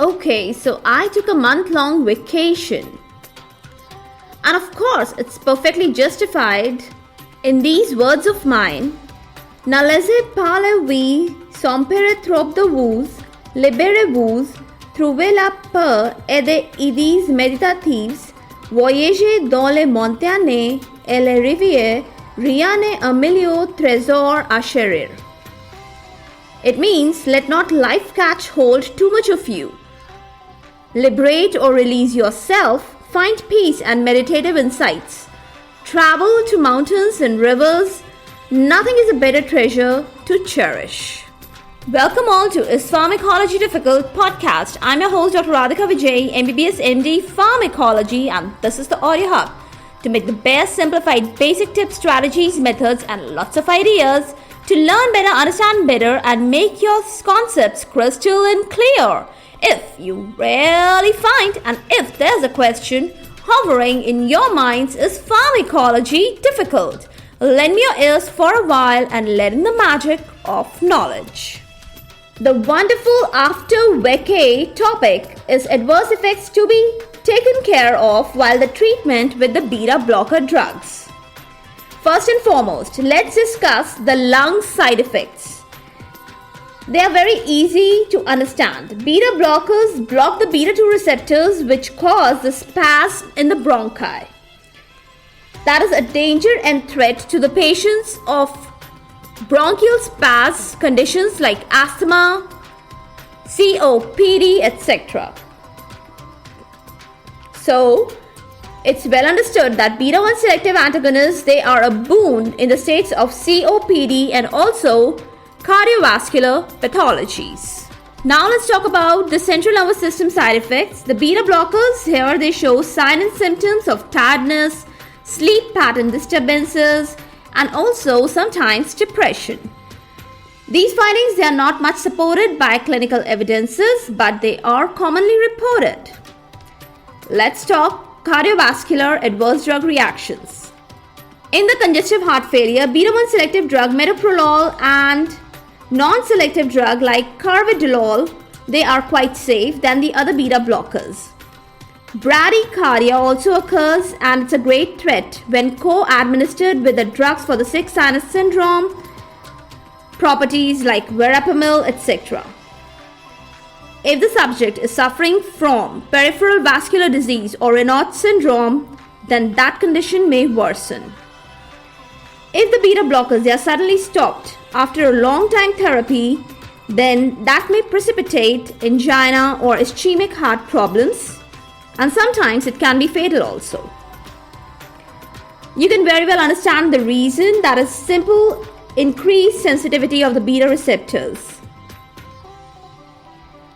Okay, so I took a month-long vacation. And of course, it's perfectly justified in these words of mine. Ne laissez pas la vie s'empirer trop de vous, libérez-vous, trouvez la peur et des idées méditatives, voyagez dans les montagnes et les rivières, rien n'est un milieu trésor à chérir. It means let not life catch hold too much of you. Liberate or release yourself, find peace and meditative insights. Travel to mountains and rivers. Nothing is a better treasure to cherish. Welcome all to Is Pharmacology Difficult podcast. I'm your host Dr. Radhika Vijay, MBBS MD Pharmacology, and this is the Audio Hub to make the best simplified basic tips, strategies, methods, and lots of ideas to learn better, understand better, and make your concepts crystal and clear. If you really find and if there's a question hovering in your minds, is pharmacology difficult? Lend me your ears for a while and let in the magic of knowledge. The wonderful after vacay topic is adverse effects to be taken care of while the treatment with the beta blocker drugs. First and foremost, let's discuss the lung side effects. They are very easy to understand. Beta blockers block the beta 2 receptors which cause the spasm in the bronchi. That is a danger and threat to the patients of bronchial spasm conditions like asthma, COPD, etc. So, it's well understood that beta 1 selective antagonists, they are a boon in the states of COPD and also cardiovascular pathologies. Now let's talk about the central nervous system side effects. The beta blockers, here they show signs and symptoms of tiredness, sleep pattern disturbances, and also sometimes depression. These findings, they are not much supported by clinical evidences, but they are commonly reported. Let's talk cardiovascular adverse drug reactions. In the congestive heart failure, beta 1 selective drug metoprolol and non-selective drug like carvedilol, they are quite safe than the other beta blockers. Bradycardia also occurs and it's a great threat when co-administered with the drugs for the sick sinus syndrome, properties like verapamil, etc. If the subject is suffering from peripheral vascular disease or Raynaud syndrome, then that condition may worsen. If the beta blockers they are suddenly stopped after a long time therapy, then that may precipitate angina or ischemic heart problems, and sometimes it can be fatal also. You can very well understand the reason, that is simple increased sensitivity of the beta receptors.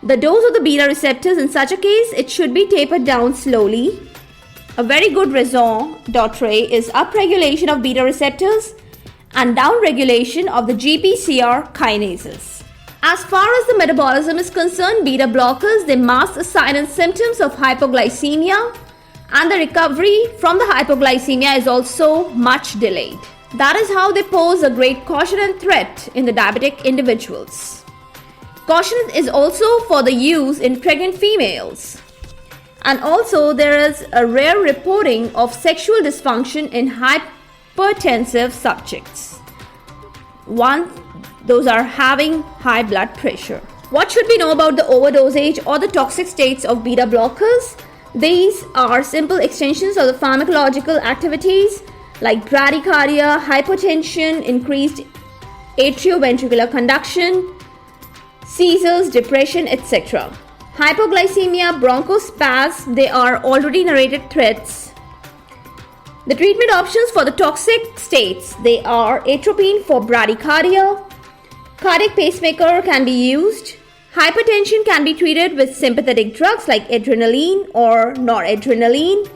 The dose of the beta receptors in such a case, it should be tapered down slowly. A very good raison d'etre is upregulation of beta receptors and downregulation of the GPCR kinases. As far as the metabolism is concerned, beta blockers, they mask the signs and symptoms of hypoglycemia, and the recovery from the hypoglycemia is also much delayed. That is how they pose a great caution and threat in the diabetic individuals. Caution is also for the use in pregnant females. And also there is a rare reporting of sexual dysfunction in hypertensive subjects. Those are having high blood pressure. What should we know about the overdosage or the toxic states of beta blockers? These are simple extensions of the pharmacological activities like bradycardia, hypotension, increased atrioventricular conduction, seizures, depression, etc. Hypoglycemia, bronchospasm, they are already narrated threats. The treatment options for the toxic states, they are atropine for bradycardia, cardiac pacemaker can be used, hypertension can be treated with sympathetic drugs like adrenaline or noradrenaline.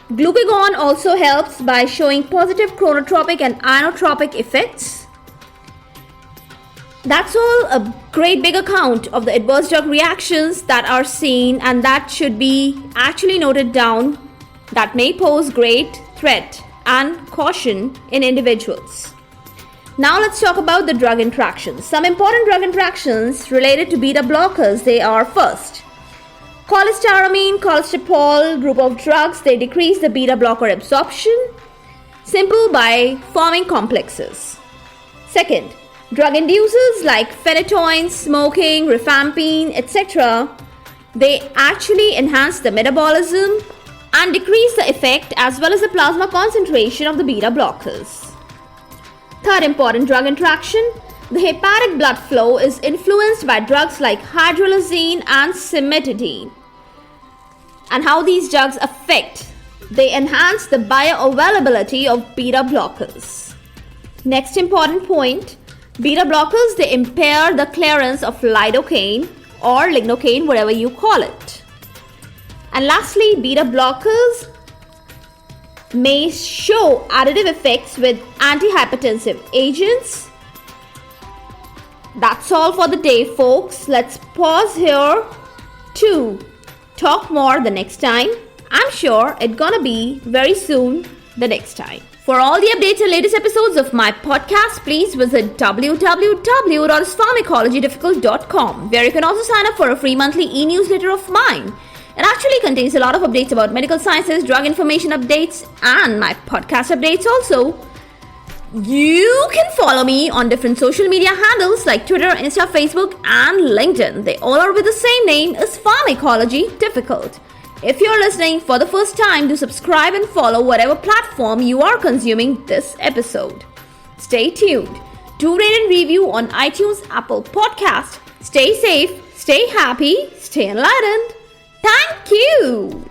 Glucagon also helps by showing positive chronotropic and inotropic effects. That's all a great big account of the adverse drug reactions that are seen and that should be actually noted down, that may pose great threat and caution in individuals. Now let's talk about the drug interactions. Some important drug interactions related to beta blockers, they are first, Cholestyramine, cholesterol group of drugs, they decrease the beta blocker absorption. Simple, by forming complexes. Second, drug inducers like phenytoin, smoking, rifampin, etc. They actually enhance the metabolism and decrease the effect as well as the plasma concentration of the beta blockers. Third important drug interaction, the hepatic blood flow is influenced by drugs like hydralazine and cimetidine. And how these drugs affect? They enhance the bioavailability of beta blockers. Next important point, beta blockers, they impair the clearance of lidocaine or lignocaine, whatever you call it. And lastly, beta blockers may show additive effects with antihypertensive agents. That's all for the day, folks. Let's pause here to talk more the next time. I'm sure it's gonna be very soon the next time. For all the updates and latest episodes of my podcast, please visit www.pharmacologydifficult.com, where you can also sign up for a free monthly e-newsletter of mine. It actually contains a lot of updates about medical sciences, drug information updates, and my podcast updates also. You can follow me on different social media handles like Twitter, Insta, Facebook, and LinkedIn. They all are with the same name as Pharmacology Difficult. If you're listening for the first time, do subscribe and follow whatever platform you are consuming this episode. Stay tuned. Do rate and review on iTunes, Apple Podcast. Stay safe, stay happy, stay enlightened. Thank you.